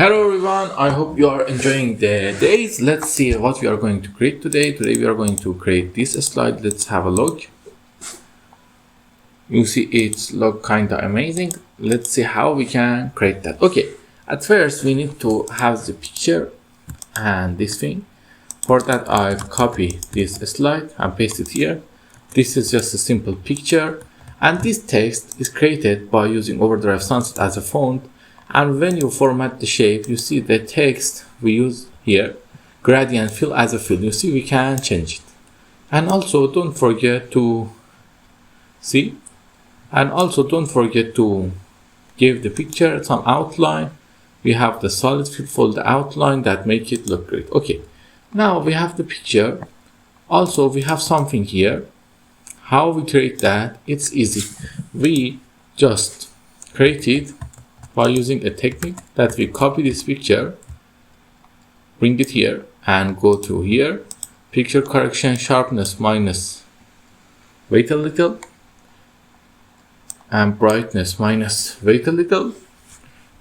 Hello everyone, I hope you are enjoying the days. Let's see what we are going to create today. Today we are going to create this slide. Let's have a look. You see it's look kinda amazing. Let's see how we can create that. Okay, at first we need to have the picture and this thing. For that I copy this slide and paste it here. This is just a simple picture and this text is created by using Overdrive Sunset as a font. And when you format the shape, you see the text we use here, gradient fill as a fill. You see we can change it. And also don't forget to see. And also don't forget to give the picture some outline. We have the solid fill for the outline that make it look great. Okay, now we have the picture. Also we have something here. How we create that? It's easy. We just create it by using a technique that we copy this picture, bring it here and go to here, picture correction sharpness minus, wait a little, and brightness minus, wait a little.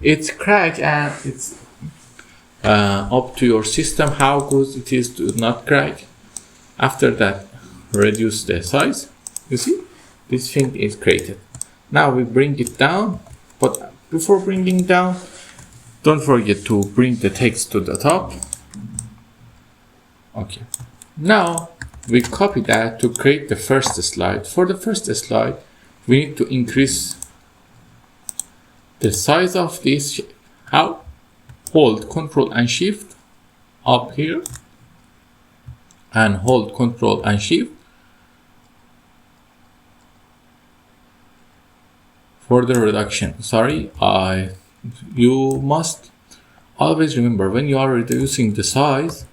It's crack and it's up to your system how good it is to not crack. After that, reduce the size. You see, this thing is created. Now we bring it down, but before bringing down, don't forget to bring the text to the top. Okay. Now we copy that to create the first slide. For the first slide, we need to increase the size of this. How? Hold Ctrl and Shift up here and hold Ctrl and Shift for the reduction. You must always remember when you are reducing the size,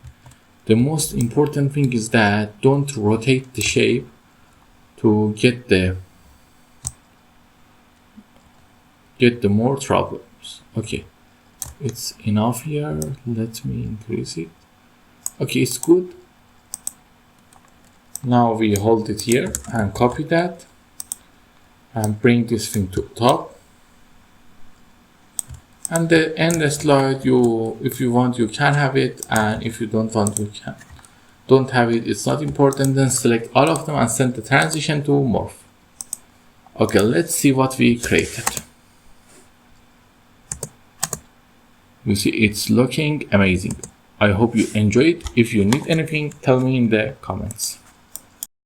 the most important thing is that don't rotate the shape to get the more troubles. Okay, it's enough here. Let me increase it. Okay, it's good. Now we hold it here and copy that and bring this thing to top. And the end slide, if you want, you can have it, and if you don't want, you don't have it. It's not important. Then select all of them and send the transition to morph. Okay, let's see what we created. You see it's looking amazing. I hope you enjoyed. If you need anything, tell me in the comments.